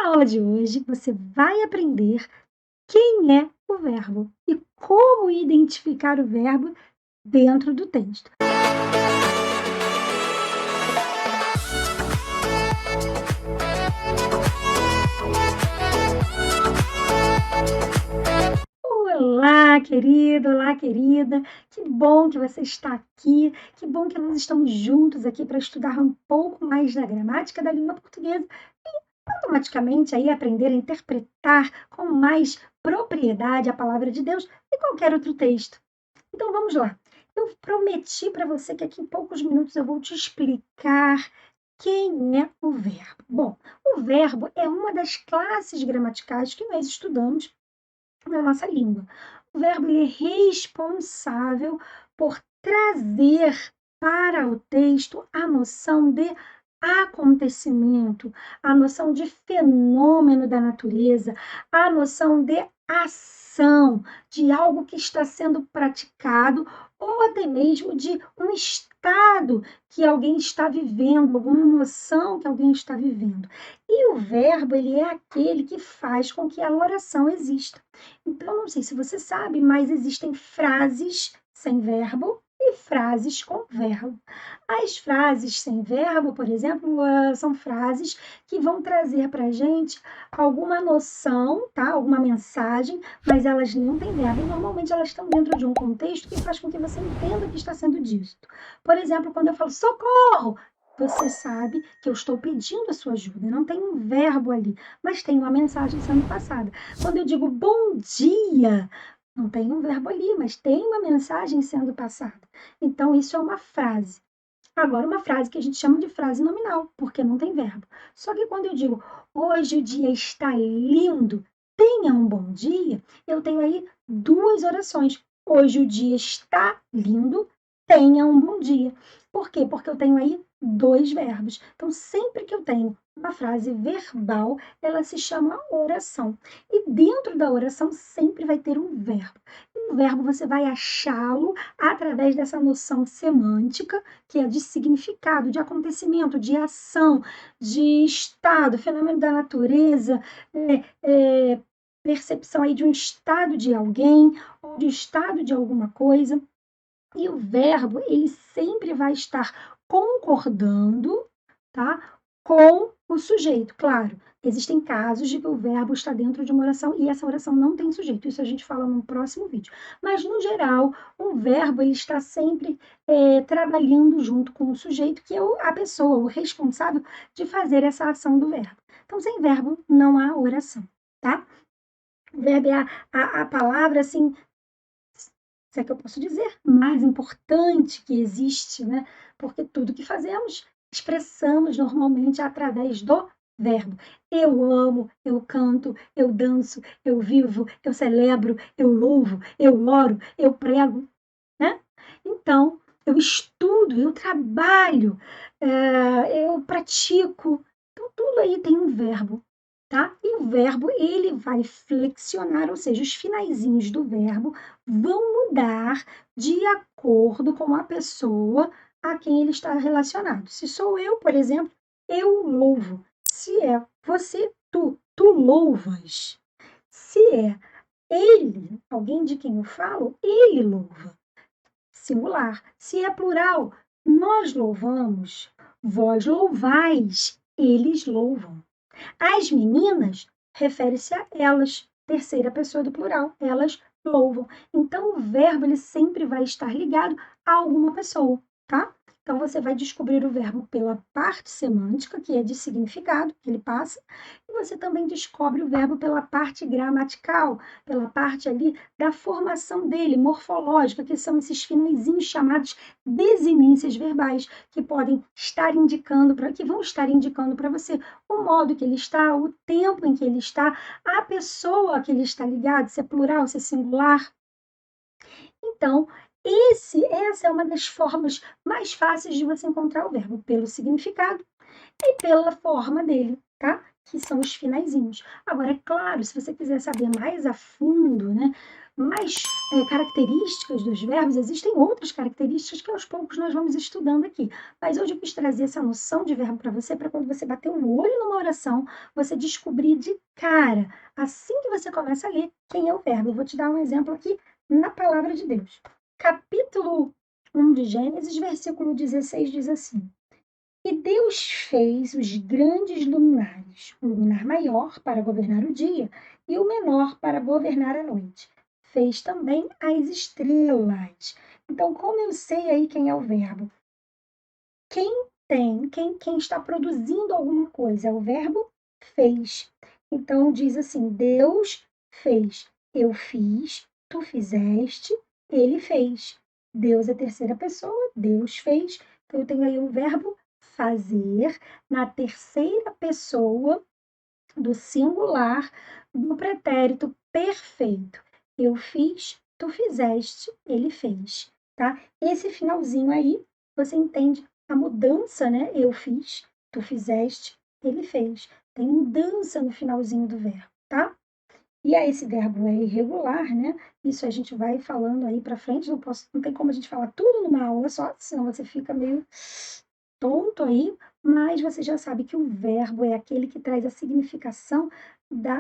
Na aula de hoje, você vai aprender quem é o verbo e como identificar o verbo dentro do texto. Olá, querido, olá, querida. Que bom que você está aqui. Que bom que nós estamos juntos aqui para estudar um pouco mais da gramática da língua portuguesa e automaticamente aí aprender a interpretar com mais propriedade a palavra de Deus e qualquer outro texto. Então vamos lá. Eu prometi para você que aqui em poucos minutos eu vou te explicar quem é o verbo. Bom, o verbo é uma das classes gramaticais que nós estudamos na nossa língua. O verbo ele é responsável por trazer para o texto a noção de acontecimento, a noção de fenômeno da natureza, a noção de ação, de algo que está sendo praticado ou até mesmo de um estado que alguém está vivendo, alguma emoção que alguém está vivendo. E o verbo, ele é aquele que faz com que a oração exista. Então, não sei se você sabe, mas existem frases sem verbo e frases com verbo. As frases sem verbo, por exemplo, são frases que vão trazer para a gente alguma noção, tá? Alguma mensagem, mas elas não têm verbo. Normalmente elas estão dentro de um contexto que faz com que você entenda o que está sendo dito. Por exemplo, quando eu falo socorro, você sabe que eu estou pedindo a sua ajuda. Não tem um verbo ali, mas tem uma mensagem sendo passada. Quando eu digo bom dia, não tem um verbo ali, mas tem uma mensagem sendo passada. Então, isso é uma frase. Agora, uma frase que a gente chama de frase nominal, porque não tem verbo. Só que quando eu digo hoje o dia está lindo, tenha um bom dia, eu tenho aí duas orações. Hoje o dia está lindo, tenha um bom dia. Por quê? Porque eu tenho aí dois verbos. Então, sempre que eu tenho uma frase verbal, ela se chama oração. E dentro da oração sempre vai ter um verbo. E o verbo você vai achá-lo através dessa noção semântica, que é de significado, de acontecimento, de ação, de estado, fenômeno da natureza, percepção aí de um estado de alguém, ou de estado de alguma coisa. E o verbo, ele sempre vai estar concordando, tá? Com o sujeito. Claro, existem casos de que o verbo está dentro de uma oração e essa oração não tem sujeito. Isso a gente fala num próximo vídeo. Mas, no geral, o verbo ele está sempre trabalhando junto com o sujeito, que é a pessoa, o responsável de fazer essa ação do verbo. Então, sem verbo, não há oração, tá? O verbo é a palavra, assim, se é que eu posso dizer, mais importante que existe, né? Porque tudo que fazemos, expressamos normalmente através do verbo. Eu amo, eu canto, eu danço, eu vivo, eu celebro, eu louvo, eu oro, eu prego, né? Então, eu estudo, eu trabalho, eu pratico. Então, tudo aí tem um verbo, tá? E o verbo, ele vai flexionar, ou seja, os finaizinhos do verbo vão mudar de acordo com a pessoa a quem ele está relacionado. Se sou eu, por exemplo, eu louvo. Se é você, tu louvas. Se é ele, alguém de quem eu falo, ele louva. Singular. Se é plural, nós louvamos, vós louvais, eles louvam. As meninas refere-se a elas, terceira pessoa do plural, elas louvam. Então, o verbo ele sempre vai estar ligado a alguma pessoa, tá? Então, você vai descobrir o verbo pela parte semântica, que é de significado, que ele passa, e você também descobre o verbo pela parte gramatical, pela parte ali da formação dele, morfológica, que são esses finalzinhos chamados desinências verbais, que podem estar indicando, que vão estar indicando para você o modo que ele está, o tempo em que ele está, a pessoa a que ele está ligado, se é plural, se é singular. Então, essa é uma das formas mais fáceis de você encontrar o verbo, pelo significado e pela forma dele, tá? que são os finaizinhos. Agora, é claro, se você quiser saber mais a fundo, né, mais características dos verbos, existem outras características que aos poucos nós vamos estudando aqui. Mas hoje eu quis trazer essa noção de verbo para você, para quando você bater o olho numa oração, você descobrir de cara, assim que você começa a ler, quem é o verbo. Eu vou te dar um exemplo aqui na palavra de Deus. Capítulo 1 de Gênesis, versículo 16, diz assim: E Deus fez os grandes luminares, o luminar maior para governar o dia e o menor para governar a noite. Fez também as estrelas. Então, como eu sei aí quem é o verbo? Quem está produzindo alguma coisa é o verbo fez. Então, diz assim: Deus fez. Eu fiz, tu fizeste, ele fez. Deus é a terceira pessoa, Deus fez. Então, eu tenho aí um verbo fazer na terceira pessoa do singular do pretérito perfeito. Eu fiz, tu fizeste, ele fez, tá? Esse finalzinho aí, você entende a mudança, né? Eu fiz, tu fizeste, ele fez. Tem mudança no finalzinho do verbo, tá? E aí esse verbo é irregular, né? Isso a gente vai falando aí para frente, não tem como a gente falar tudo numa aula só, senão você fica meio tonto aí, mas você já sabe que o verbo é aquele que traz a significação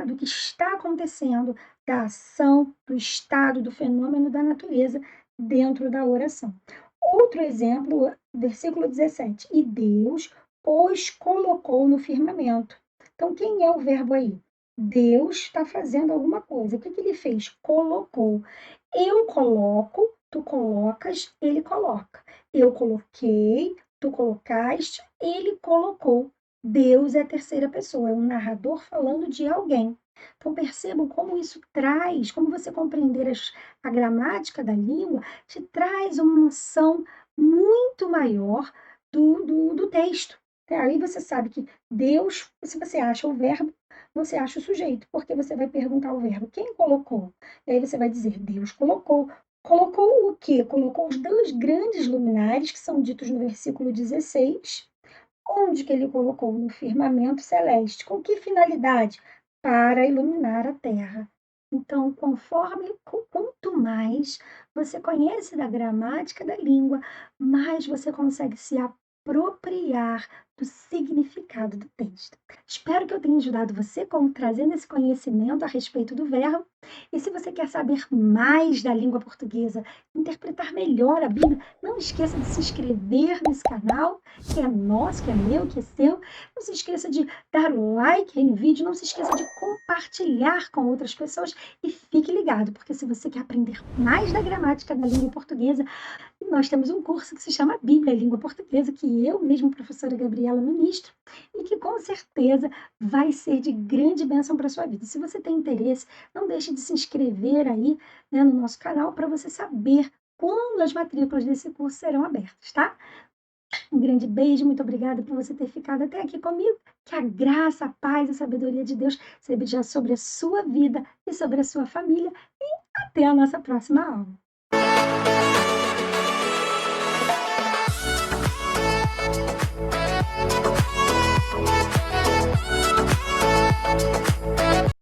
do que está acontecendo, da ação, do estado, do fenômeno da natureza dentro da oração. Outro exemplo, versículo 17. E Deus os colocou no firmamento. Então, quem é o verbo aí? Deus está fazendo alguma coisa. O que ele fez? Colocou. Eu coloco, tu colocas, ele coloca. Eu coloquei, tu colocaste, ele colocou. Deus é a terceira pessoa, é um narrador falando de alguém. Então percebam como isso traz, como você compreender a gramática da língua, te traz uma noção muito maior do texto. Aí você sabe que Deus, se você acha o verbo, você acha o sujeito, porque você vai perguntar ao verbo, quem colocou? E aí você vai dizer, Deus colocou. Colocou o quê? Colocou os dois grandes luminares, que são ditos no versículo 16. Onde que ele colocou? No firmamento celeste. Com que finalidade? Para iluminar a terra. Então, quanto mais você conhece da gramática da língua, mais você consegue se apropriar do significado do texto. Espero que eu tenha ajudado você trazendo esse conhecimento a respeito do verbo. E se você quer saber mais da língua portuguesa, interpretar melhor a Bíblia, não esqueça de se inscrever nesse canal, que é nosso, que é meu, que é seu. Não se esqueça de dar o like aí no vídeo, não se esqueça de compartilhar com outras pessoas e fique ligado, porque se você quer aprender mais da gramática da língua portuguesa, nós temos um curso que se chama Bíblia e Língua Portuguesa, que eu mesma, professora Gabriela, ministro, e que com certeza vai ser de grande bênção para a sua vida. Se você tem interesse, não deixe de se inscrever aí, né, no nosso canal para você saber quando as matrículas desse curso serão abertas, tá? Um grande beijo, muito obrigada por você ter ficado até aqui comigo. Que a graça, a paz, a sabedoria de Deus seja sobre a sua vida e sobre a sua família. E até a nossa próxima aula.